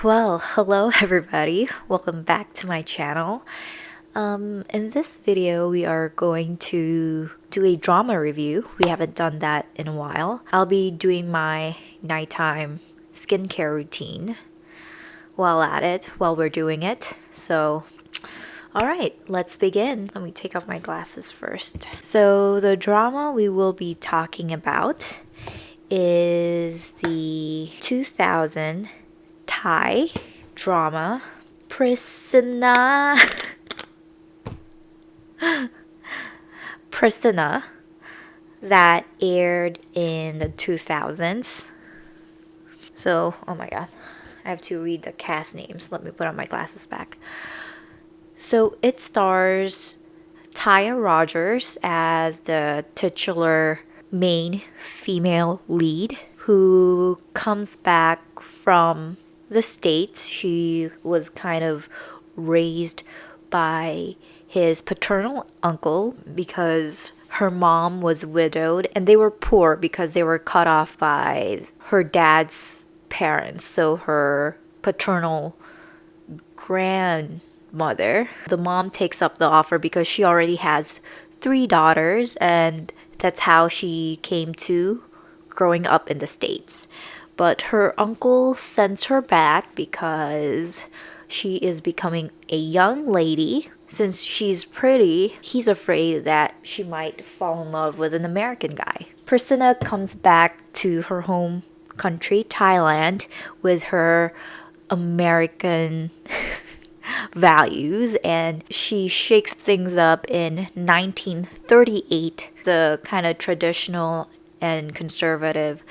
Well, hello everybody. Welcome back to my channel. In this video, we are going to do a drama review. We haven't done that in a while. I'll be doing my nighttime skincare routine while we're doing it. So, all right, let's begin. Let me take off my glasses first. So, the drama we will be talking about is the 2000 Thai drama Prissana. Prissana that aired in the 2000s. So, oh my god, I have to read the cast names. Let me put on my glasses back. So, it stars Taya Rogers as the titular main female lead who comes back from the States. She was kind of raised by his paternal uncle because her mom was widowed and they were poor because they were cut off by her dad's parents. So her paternal grandmother, the mom takes up the offer because she already has three daughters, and that's how she came to growing up in the States. But her uncle sends her back because she is becoming a young lady. Since she's pretty, he's afraid that she might fall in love with an American guy. Prissana comes back to her home country, Thailand, with her American values, and she shakes things up in 1938, the kind of traditional and conservative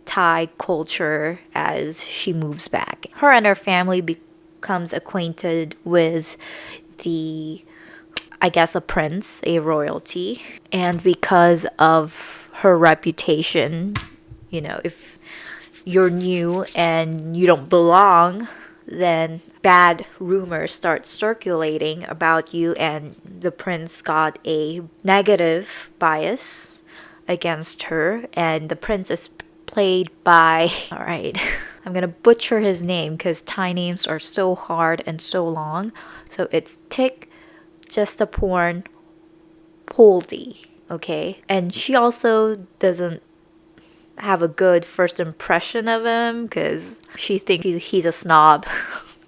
Thai culture as she moves back. Her and her family becomes acquainted with I guess, a prince, a royalty, and because of her reputation, if you're new and you don't belong, then bad rumors start circulating about you, and the prince got a negative bias against her, and the prince is played by, all right, I'm gonna butcher his name because Thai names are so hard and so long. So it's Tik Justaporn Poldi, okay? And she also doesn't have a good first impression of him because she thinks he's a snob.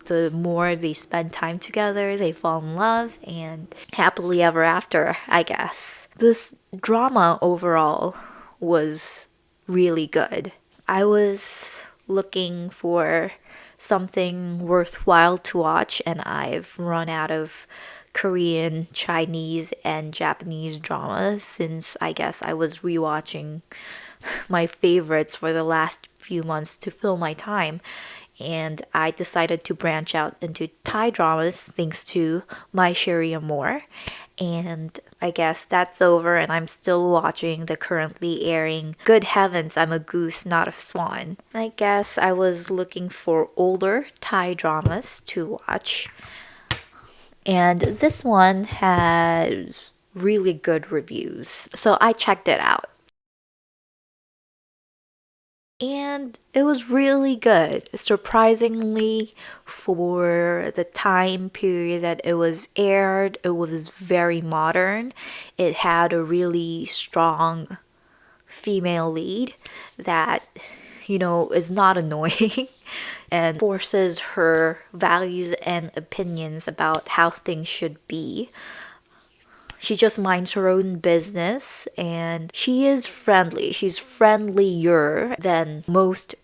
The more they spend time together, they fall in love and happily ever after, I guess. This drama overall was really good. I was looking for something worthwhile to watch, and I've run out of Korean, Chinese, and Japanese dramas since I guess I was rewatching my favorites for the last few months to fill my time. And I decided to branch out into Thai dramas thanks to My Sherry Amore. And I guess that's over, and I'm still watching the currently airing Good Heavens, I'm a Goose, Not a Swan. I guess I was looking for older Thai dramas to watch. And this one has really good reviews, so I checked it out. And it was really good. Surprisingly, for the time period that it was aired, it was very modern. It had a really strong female lead that, is not annoying and forces her values and opinions about how things should be. She just minds her own business, and she is friendly. She's friendlier than most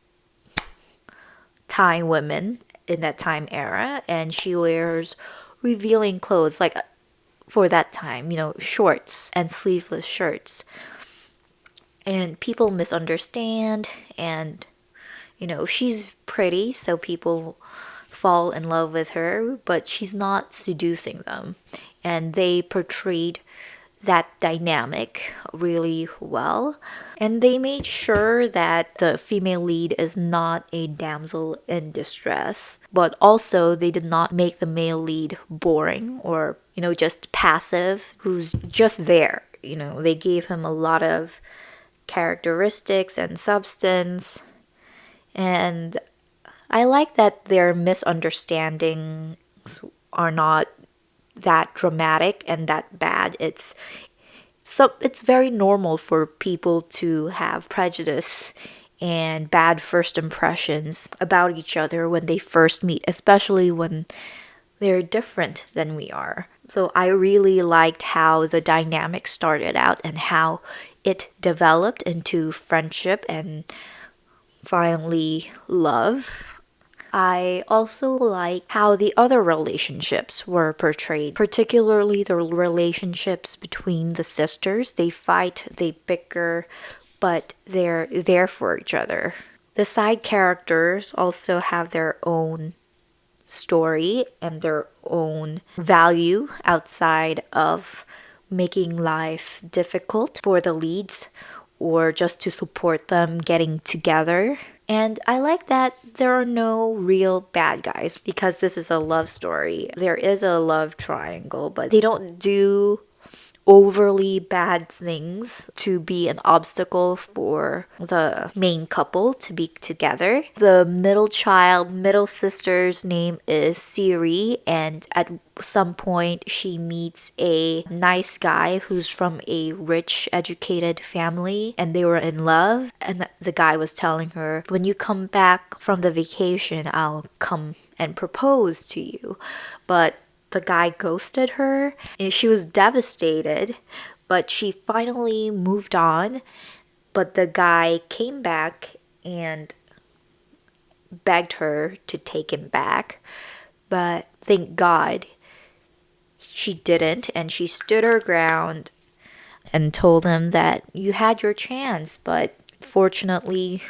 Thai women in that time era, and she wears revealing clothes like for that time, shorts and sleeveless shirts. And people misunderstand, and she's pretty, so people fall in love with her, but she's not seducing them. And they portrayed that dynamic really well. And they made sure that the female lead is not a damsel in distress, but also they did not make the male lead boring or, just passive, who's just there. They gave him a lot of characteristics and substance. And I like that their misunderstandings are not that dramatic and that bad. It's very normal for people to have prejudice and bad first impressions about each other when they first meet, especially when they're different than we are. So I really liked how the dynamic started out and how it developed into friendship and finally love. I also like how the other relationships were portrayed, particularly the relationships between the sisters. They fight, they bicker, but they're there for each other. The side characters also have their own story and their own value outside of making life difficult for the leads or just to support them getting together. And I like that there are no real bad guys because this is a love story. There is a love triangle, but they don't do overly bad things to be an obstacle for the main couple to be together. The middle sister's name is Siri, and at some point she meets a nice guy who's from a rich, educated family, and they were in love. And the guy was telling her, when you come back from the vacation, I'll come and propose to you. But the guy ghosted her and she was devastated, but she finally moved on. But the guy came back and begged her to take him back. But thank God she didn't, and she stood her ground and told him that you had your chance, but fortunately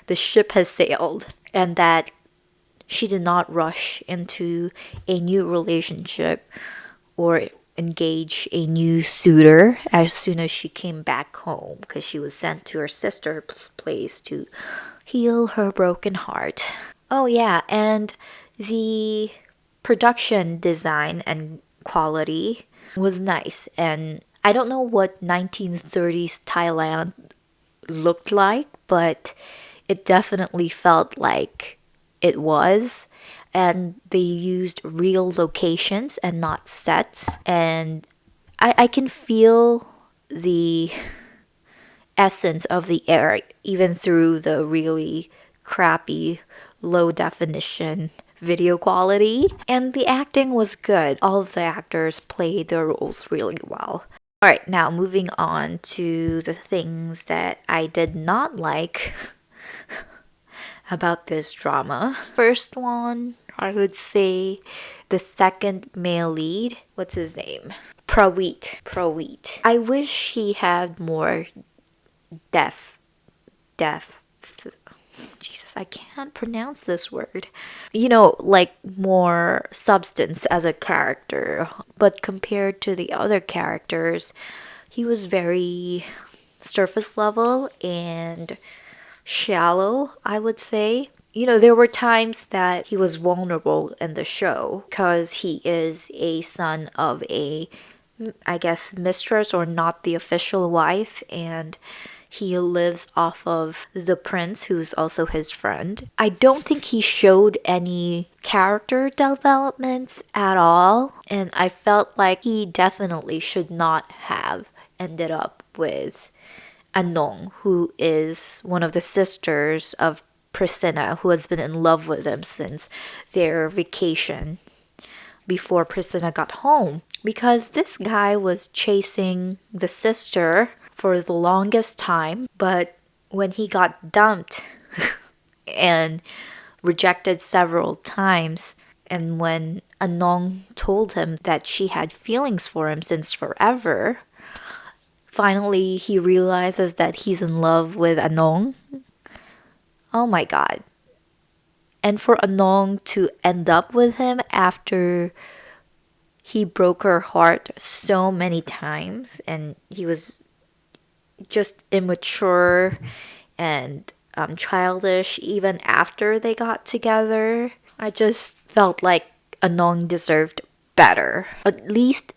the ship has sailed, and that she did not rush into a new relationship or engage a new suitor as soon as she came back home because she was sent to her sister's place to heal her broken heart. Oh, yeah, and the production design and quality was nice. And I don't know what 1930s Thailand looked like, but it definitely felt like it was. And they used real locations and not sets. And I can feel the essence of the air even through the really crappy, low definition video quality. And the acting was good. All of the actors played their roles really well. Alright, now moving on to the things that I did not like about this drama. First one, I would say the second male lead. What's his name? Praweet. I wish he had more depth. Jesus, I can't pronounce this word. Like more substance as a character. But compared to the other characters, he was very surface level and shallow, I would say. There were times that he was vulnerable in the show because he is a son of a, I guess, mistress or not the official wife, and he lives off of the prince, who's also his friend. I don't think he showed any character developments at all, and I felt like he definitely should not have ended up with Anong, who is one of the sisters of Prissana, who has been in love with him since their vacation before Prissana got home. Because this guy was chasing the sister for the longest time, but when he got dumped and rejected several times, and when Anong told him that she had feelings for him since forever, finally he realizes that he's in love with Anong. Oh my god. And for Anong to end up with him after he broke her heart so many times and he was just immature and childish even after they got together. I just felt like Anong deserved better. At least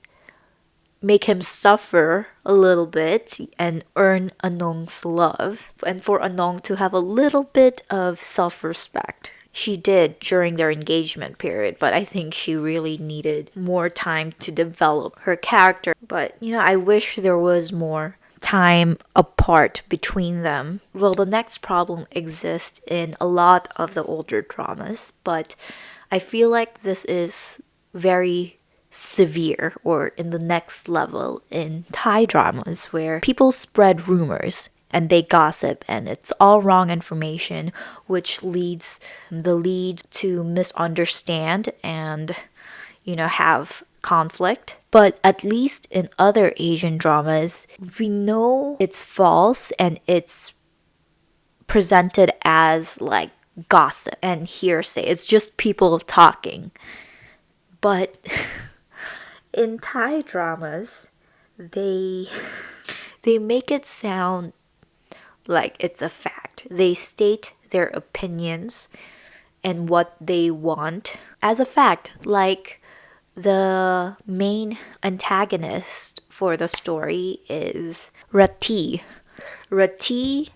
make him suffer a little bit and earn Anong's love. And for Anong to have a little bit of self respect. she did during their engagement period, but I think she really needed more time to develop her character. But, I wish there was more time apart between them. Well, the next problem exists in a lot of the older dramas, but I feel like this is very severe or in the next level in Thai dramas where people spread rumors and they gossip and it's all wrong information, which leads the lead to misunderstand and have conflict. But at least in other Asian dramas, we know it's false and it's presented as like gossip and hearsay. It's just people talking. But in Thai dramas, they make it sound like it's a fact. They state their opinions and what they want as a fact. Like the main antagonist for the story is Rati. Rati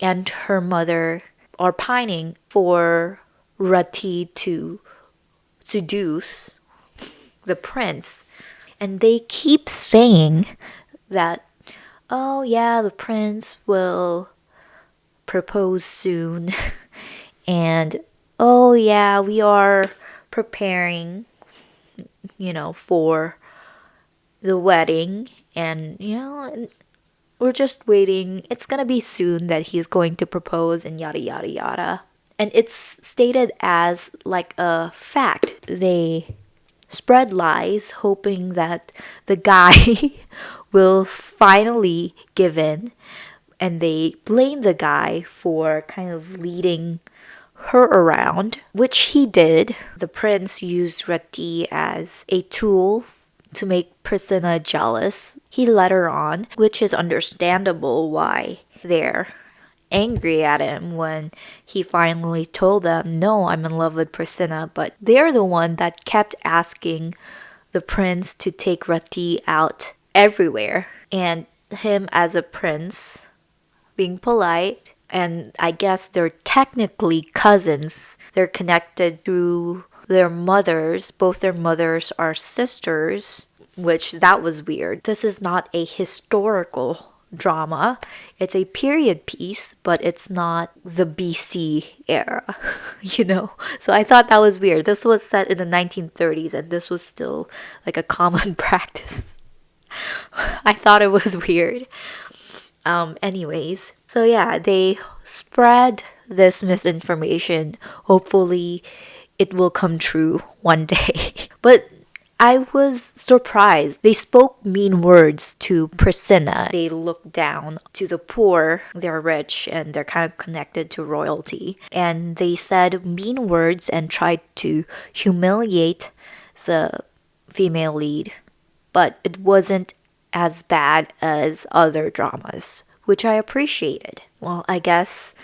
and her mother are pining for Rati to seduce the prince. And they keep saying that, oh yeah, the prince will propose soon. And oh yeah, we are preparing, for the wedding. And, we're just waiting. It's gonna be soon that he's going to propose and yada yada yada. And it's stated as like a fact. They spread lies hoping that the guy will finally give in, and they blame the guy for kind of leading her around, which he did. The prince used Rati as a tool to make Prissana jealous. He led her on, which is understandable why they're angry at him when he finally told them, no, I'm in love with Prissana. But they're the one that kept asking the prince to take Rati out everywhere. And him as a prince being polite, and I guess they're technically cousins. They're connected through their mothers. Both their mothers are sisters, which that was weird. This is not a historical drama. It's a period piece, but it's not the BC era, So I thought that was weird. This was set in the 1930s and this was still like a common practice. I thought it was weird. Anyways, so yeah, they spread this misinformation. Hopefully it will come true one day. But I was surprised. They spoke mean words to Prissana. They looked down to the poor. They're rich and they're kind of connected to royalty. And they said mean words and tried to humiliate the female lead. But it wasn't as bad as other dramas, which I appreciated. Well, I guess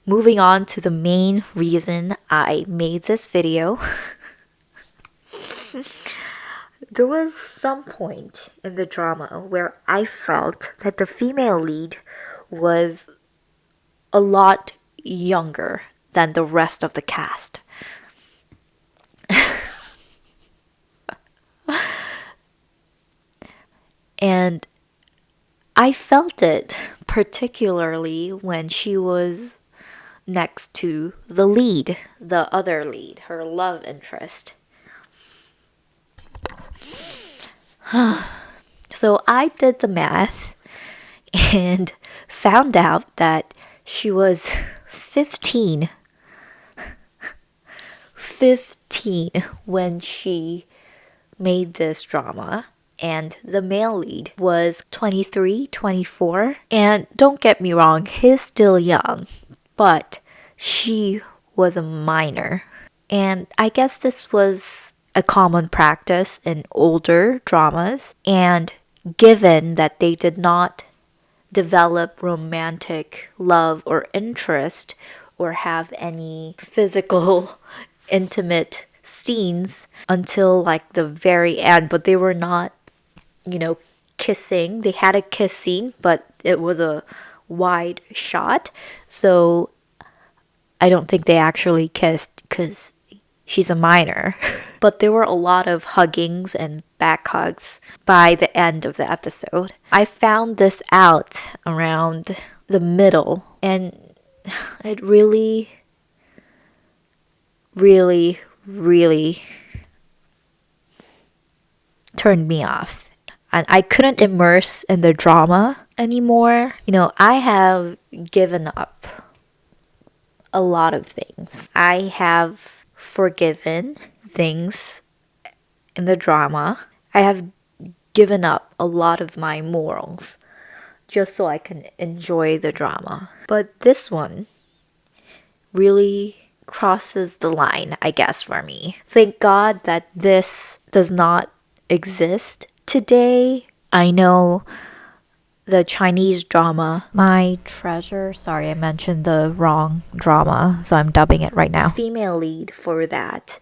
moving on to the main reason I made this video. There was some point in the drama where I felt that the female lead was a lot younger than the rest of the cast. And I felt it particularly when she was next to the lead, the other lead, her love interest. So I did the math and found out that she was 15. 15 when she made this drama. And the male lead was 23, 24. And don't get me wrong, he's still young. But she was a minor. And I guess this was a common practice in older dramas. And given that they did not develop romantic love or interest or have any physical, intimate scenes until like the very end, but they were not, kissing. They had a kiss scene, but it was a wide shot. So I don't think they actually kissed because she's a minor. But there were a lot of huggings and back hugs by the end of the episode. I found this out around the middle, and it really, really, really turned me off. And I couldn't immerse in the drama anymore. I have given up a lot of things. I have forgiven things in the drama. I have given up a lot of my morals just so I can enjoy the drama. But this one really crosses the line, I guess, for me. Thank God that this does not exist today. I know the Chinese drama, My Treasure. Sorry, I mentioned the wrong drama, so I'm dubbing it right now. Female lead for that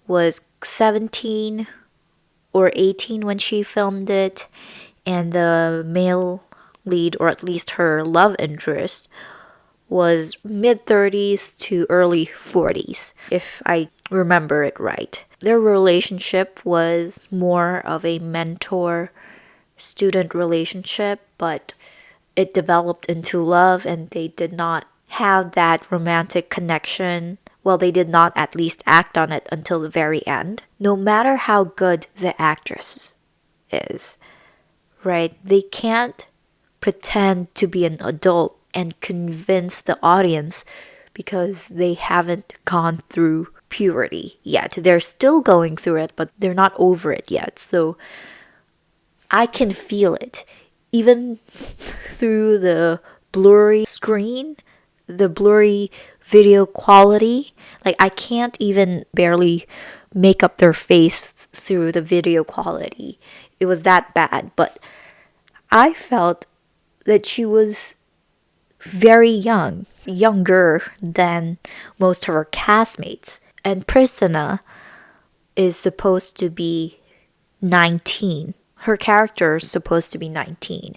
was 17 or 18 when she filmed it, and the male lead, or at least her love interest, was mid 30s to early 40s, if I remember it right. Their relationship was more of a mentor student relationship, but it developed into love, and they did not have that romantic connection. Well, they did not at least act on it until the very end. No matter how good the actress is, right? They can't pretend to be an adult and convince the audience because they haven't gone through puberty yet. They're still going through it, but they're not over it yet. So I can feel it. Even through the blurry screen, the blurry video quality, like I can't even barely make up their face through the video quality. It was that bad. But I felt that she was very young, younger than most of her castmates. And Prissana is supposed to be 19. Her character is supposed to be 19.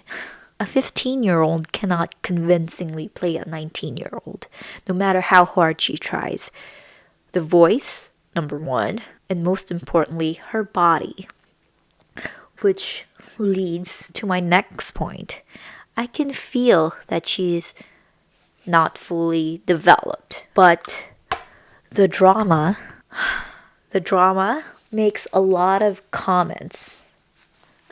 A 15-year-old cannot convincingly play a 19-year-old, no matter how hard she tries. The voice, number one, and most importantly, her body, which leads to my next point. I can feel that she's not fully developed, but the drama makes a lot of comments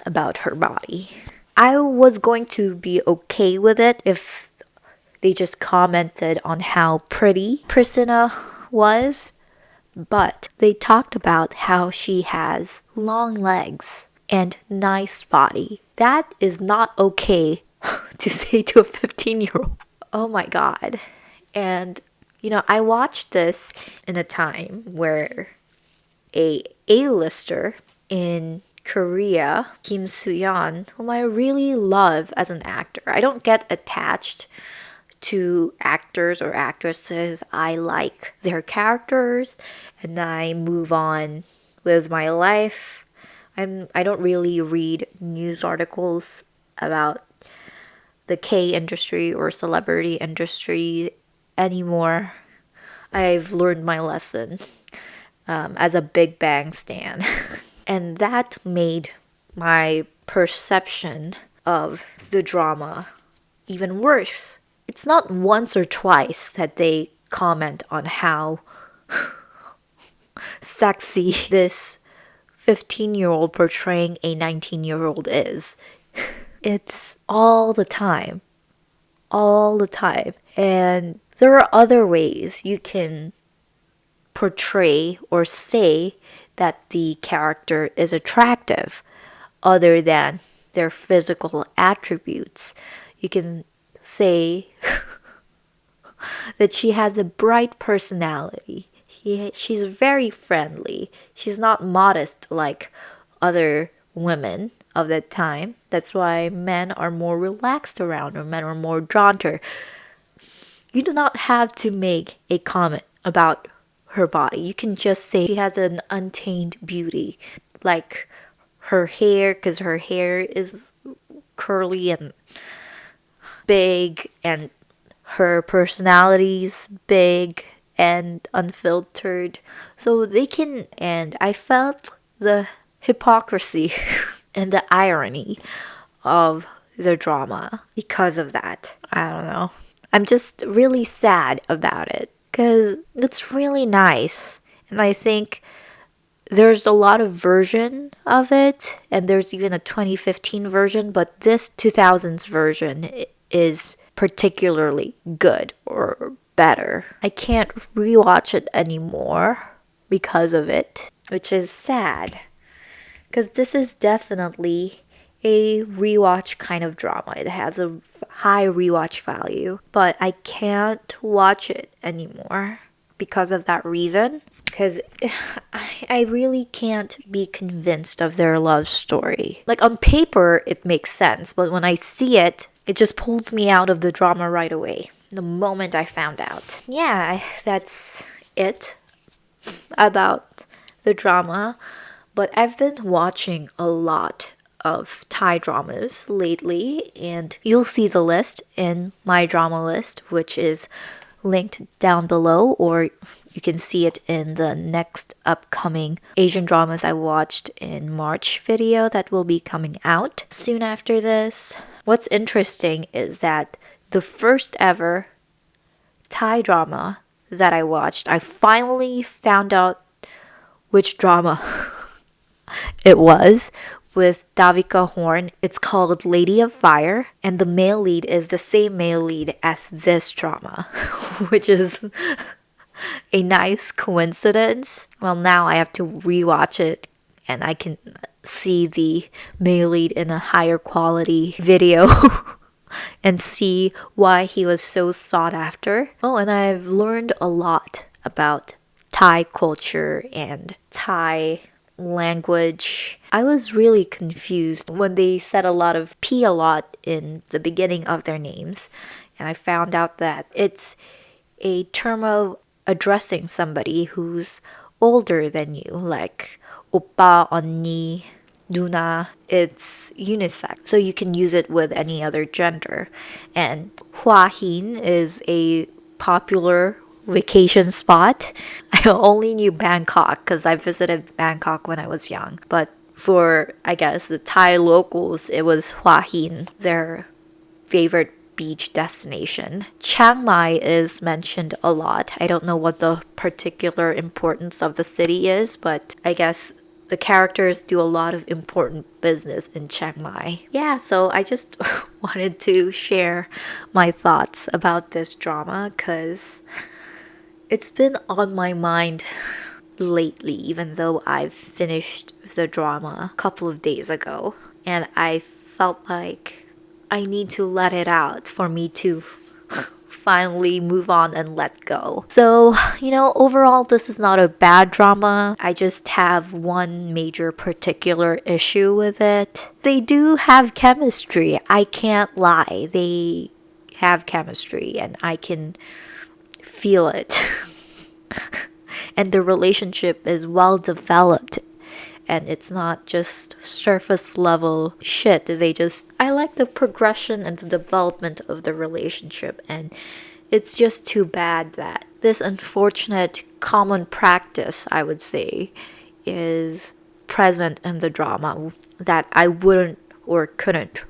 about her body. I was going to be okay with it if they just commented on how pretty Prissana was, but they talked about how she has long legs and nice body. That is not okay to say to a 15-year-old. Oh my god. And I watched this in a time where a A-lister in Korea, Kim Soo-yeon, whom I really love as an actor. I don't get attached to actors or actresses. I like their characters and I move on with my life. I don't really read news articles about the K industry or celebrity industry anymore. I've learned my lesson as a Big Bang stan. And that made my perception of the drama even worse. It's not once or twice that they comment on how sexy this 15-year-old portraying a 19-year-old is. It's all the time. All the time. And there are other ways you can portray or say that the character is attractive other than their physical attributes. You can say that she has a bright personality. She's very friendly. She's not modest like other women of that time. That's why men are more relaxed around her. Men are more drawn to her. You do not have to make a comment about her body. You can just say she has an untamed beauty, like her hair, because her hair is curly and big, and Her personality's big and unfiltered. So they can, and I felt the hypocrisy and the irony of the drama because of that. I don't know. I'm just really sad about it because it's really nice. And I think there's a lot of version of it, and there's even a 2015 version, but this 2000s version is particularly good or better. I can't rewatch it anymore because of it, which is sad. Because this is definitely a rewatch kind of drama. It has a high rewatch value, but I can't watch it anymore because of that reason. Because I really can't be convinced of their love story. Like on paper, it makes sense, but when I see it, it just pulls me out of the drama right away. The moment I found out. Yeah, that's it about the drama. But I've been watching a lot of Thai dramas lately, and you'll see the list in my drama list, which is linked down below, or you can see it in the next upcoming Asian dramas I watched in March video that will be coming out soon after this. What's interesting is that the first ever Thai drama that I watched, I finally found out which drama it was with Davika Horn. It's called Lady of Fire, and the male lead is the same male lead as this drama, which is a nice coincidence. Well, now I have to rewatch it and I can see the male lead in a higher quality video and see why he was so sought after. Oh, and I've learned a lot about Thai culture and Thai language. I was really confused when they said a lot of P a lot in the beginning of their names, and I found out that it's a term of addressing somebody who's older than you, like oppa, onni, Duna. It's unisex, so you can use it with any other gender. And Hua Hin is a popular vacation spot. I only knew Bangkok because I visited Bangkok when I was young. But for, I guess, the Thai locals, it was Hua Hin, their favorite beach destination. Chiang Mai is mentioned a lot. I don't know what the particular importance of the city is, but I guess the characters do a lot of important business in Chiang Mai. Yeah, so I just wanted to share my thoughts about this drama because it's been on my mind lately, even though I've finished the drama a couple of days ago. And I felt like I need to let it out for me to finally move on and let go. So, overall, this is not a bad drama. I just have one major particular issue with it. They do have chemistry. I can't lie. They have chemistry and I can feel it. And the relationship is well developed. And it's not just surface level shit. I like the progression and the development of the relationship. And it's just too bad that this unfortunate common practice, I would say, is present in the drama that I wouldn't or couldn't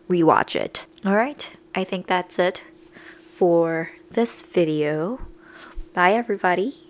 rewatch it. Alright, I think that's it for this video. Bye everybody.